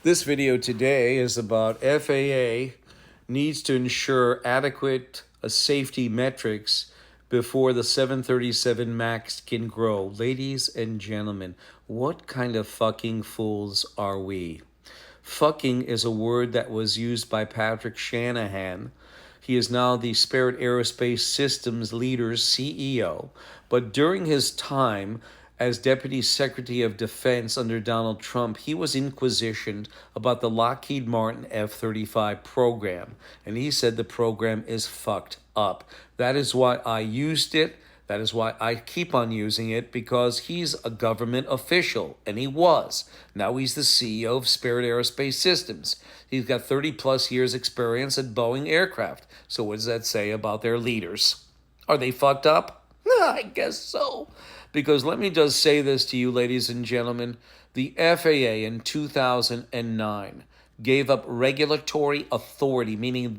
This video today is about FAA needs to ensure adequate safety metrics before the 737 MAX can grow. Ladies and gentlemen, what kind of fucking fools are we? Fucking is a word that was used by Patrick Shanahan. He is now the Spirit Aerospace Systems Leaders CEO, but during his time as Deputy Secretary of Defense under Donald Trump, he was inquisitioned about the Lockheed Martin F-35 program, and he said the program is fucked up. That is why I used it. That is why I keep on using it, because he's a government official, and he was. Now he's the CEO of Spirit Aerospace Systems. He's got 30 plus years experience at Boeing aircraft. So what does that say about their leaders? Are they fucked up? I guess so. Because let me just say this to you, ladies and gentlemen. The FAA in 2009 gave up regulatory authority, meaning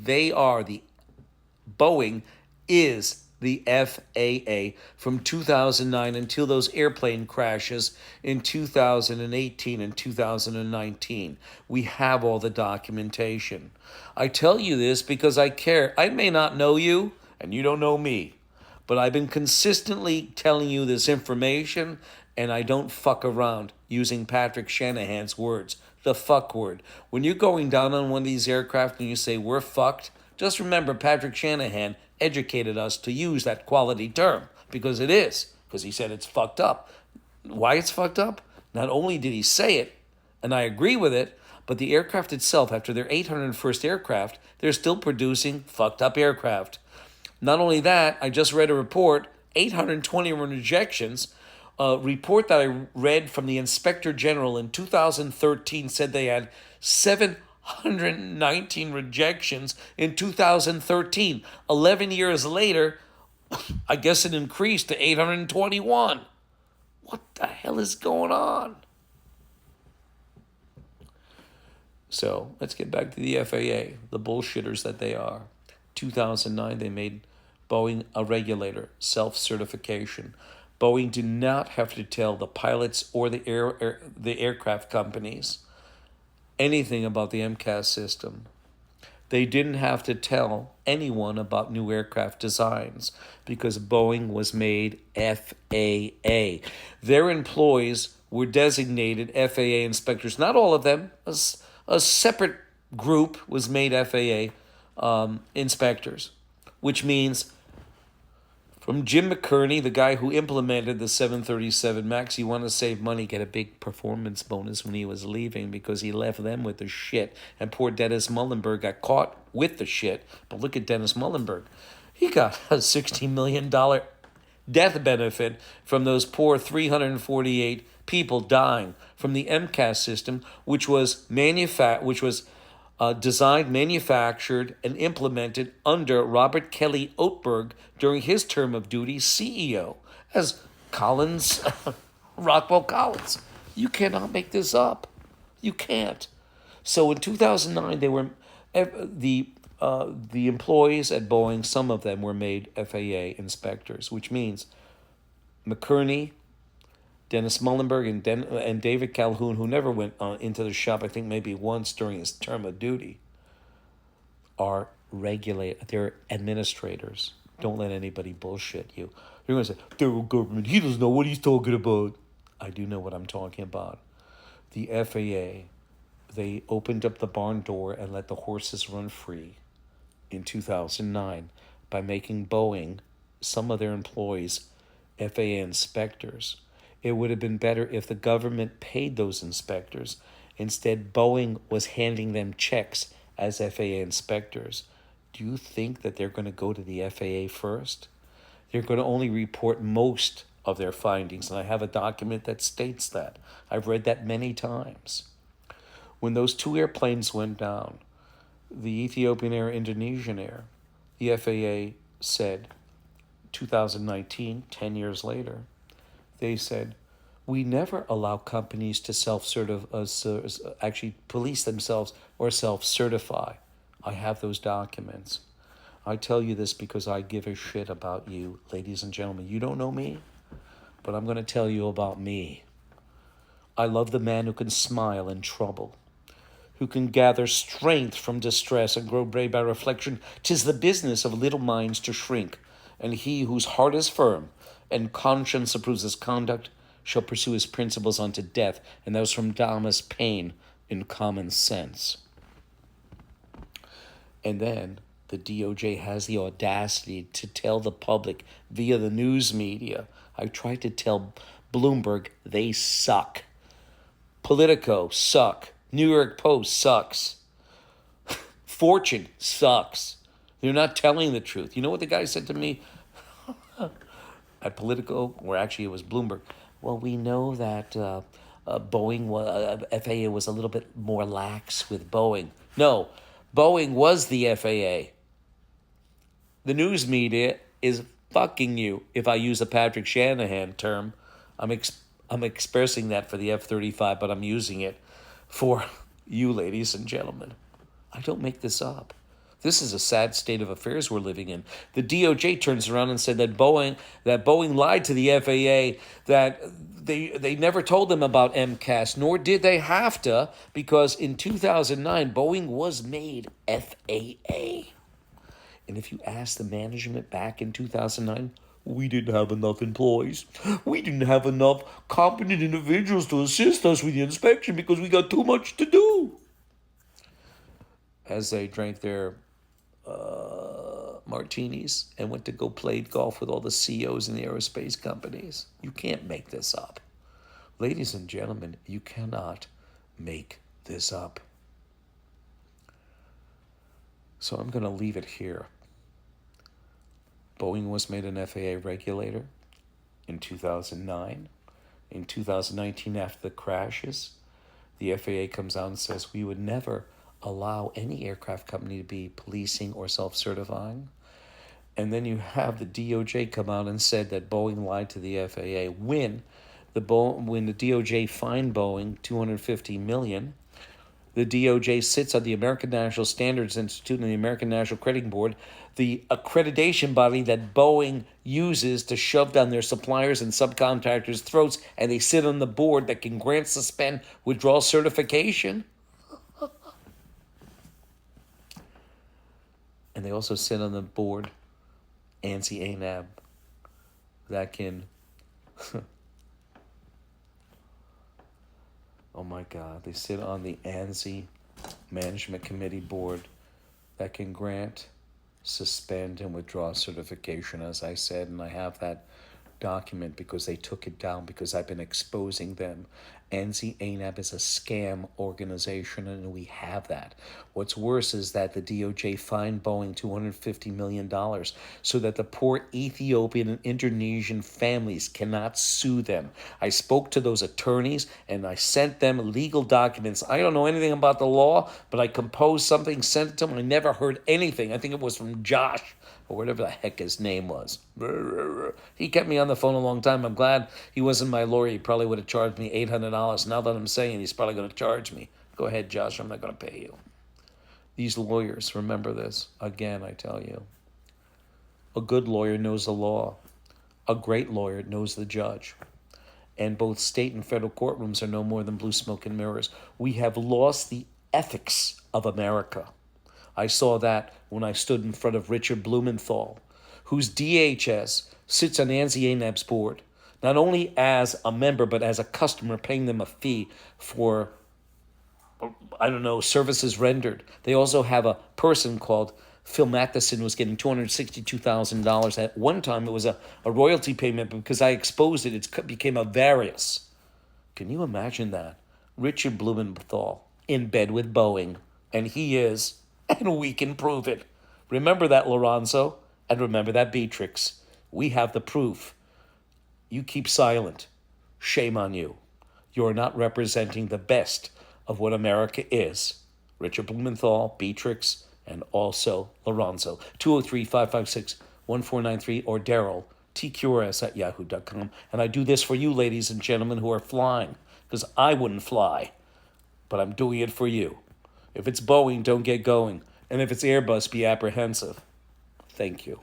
Boeing is the FAA from 2009 until those airplane crashes in 2018 and 2019. We have all the documentation. I tell you this because I care. I may not know you, and you don't know me, but I've been consistently telling you this information, and I don't fuck around using Patrick Shanahan's words, the fuck word. When you're going down on one of these aircraft and you say, we're fucked, just remember Patrick Shanahan educated us to use that quality term, because it is, because he said it's fucked up. Why it's fucked up? Not only did he say it, and I agree with it, but the aircraft itself, after their 801st aircraft, they're still producing fucked up aircraft. Not only that, I just read a report, 820 rejections. A report that I read from the Inspector General in 2013 said they had 719 rejections in 2013. 11 years later, I guess it increased to 821. What the hell is going on? So let's get back to the FAA, the bullshitters that they are. 2009, they made Boeing a regulator, self-certification. Boeing did not have to tell the pilots or the aircraft companies anything about the MCAS system. They didn't have to tell anyone about new aircraft designs because Boeing was made FAA. Their employees were designated FAA inspectors. Not all of them. A separate group was made FAA inspectors, which means from Jim McCurney, the guy who implemented the 737 MAX, he wanted to save money, get a big performance bonus when he was leaving because he left them with the shit. And poor Dennis Muhlenberg got caught with the shit. But look at Dennis Muhlenberg. He got a $60 million death benefit from those poor 348 people dying from the MCAS system, which was designed, manufactured, and implemented under Robert Kelly Oatberg during his term of duty CEO as Rockwell Collins. You cannot make this up. You can't. So in 2009, they were the employees at Boeing. Some of them were made FAA inspectors, which means McCurney, Dennis Muhlenberg, and David Calhoun, who never went into the shop, I think maybe once during his term of duty, are they're administrators. Don't let anybody bullshit you. You're going to say, federal government, he doesn't know what he's talking about. I do know what I'm talking about. The FAA, they opened up the barn door and let the horses run free in 2009 by making Boeing, some of their employees, FAA inspectors. It would have been better if the government paid those inspectors. Instead, Boeing was handing them checks as FAA inspectors. Do you think that they're going to go to the FAA first? They're going to only report most of their findings, and I have a document that states that. I've read that many times. When those two airplanes went down, the Ethiopian Air, Indonesian Air, the FAA said, 2019, 10 years later, they said, we never allow companies to actually police themselves or self-certify. I have those documents. I tell you this because I give a shit about you, ladies and gentlemen. You don't know me, but I'm going to tell you about me. I love the man who can smile in trouble. who can gather strength from distress and grow brave by reflection. 'Tis the business of little minds to shrink, and he whose heart is firm and conscience approves his conduct shall pursue his principles unto death. And that was from Thomas Paine in Common Sense. And then the DOJ has the audacity to tell the public via the news media. I tried to tell Bloomberg they suck. Politico suck. New York Post sucks. Fortune sucks. They're not telling the truth. You know what the guy said to me at Politico, or actually it was Bloomberg? Well, we know that Boeing, FAA was a little bit more lax with Boeing. No, Boeing was the FAA. The news media is fucking you. If I use a Patrick Shanahan term, I'm expressing that for the F-35, but I'm using it for you, ladies and gentlemen. I don't make this up. This is a sad state of affairs we're living in. The DOJ turns around and said that Boeing lied to the FAA, that they never told them about MCAS, nor did they have to, because in 2009, Boeing was made FAA. And if you ask the management back in 2009, we didn't have enough employees. We didn't have enough competent individuals to assist us with the inspection because we got too much to do. As they drank their martinis and went to go play golf with all the CEOs in the aerospace companies. You can't make this up. Ladies and gentlemen, you cannot make this up. So I'm going to leave it here. Boeing was made an FAA regulator in 2009. In 2019, after the crashes, the FAA comes out and says we would never allow any aircraft company to be policing or self-certifying. And then you have the DOJ come out and said that Boeing lied to the FAA. When the DOJ fined Boeing $250 million, the DOJ sits on the American National Standards Institute and the American National Accrediting Board, the accreditation body that Boeing uses to shove down their suppliers and subcontractors' throats, and they sit on the board that can grant, suspend, withdraw certification. And they also sit on the board, ANSI-ANAB, that can... Oh my God, they sit on the ANSI Management Committee board that can grant, suspend, and withdraw certification, as I said, and I have that document because they took it down because I've been exposing them. ANSI-ANAB is a scam organization, and we have that. What's worse is that the DOJ fined Boeing $250 million so that the poor Ethiopian and Indonesian families cannot sue them. I spoke to those attorneys, and I sent them legal documents. I don't know anything about the law, but I composed something, sent it to them. I never heard anything. I think it was from Josh, or whatever the heck his name was. He kept me on the phone a long time. I'm glad he wasn't my lawyer. He probably would have charged me $800. Now that I'm saying, he's probably going to charge me. Go ahead, Josh. I'm not going to pay you. These lawyers, remember this. Again, I tell you. A good lawyer knows the law. A great lawyer knows the judge. And both state and federal courtrooms are no more than blue smoke and mirrors. We have lost the ethics of America. I saw that when I stood in front of Richard Blumenthal, whose DHS sits on ANSI-ANAB's board, not only as a member, but as a customer, paying them a fee for, services rendered. They also have a person called Phil Matheson who was getting $262,000. At one time, it was a royalty payment, but because I exposed it, it became a various. Can you imagine that? Richard Blumenthal in bed with Boeing, and he is... And we can prove it. Remember that, Lorenzo, and remember that, Beatrix. We have the proof. You keep silent. Shame on you. You're not representing the best of what America is. Richard Blumenthal, Beatrix, and also Lorenzo. 203-556-1493 or Daryl, tqrs@yahoo.com. And I do this for you, ladies and gentlemen, who are flying, because I wouldn't fly, but I'm doing it for you. If it's Boeing, don't get going. And if it's Airbus, be apprehensive. Thank you.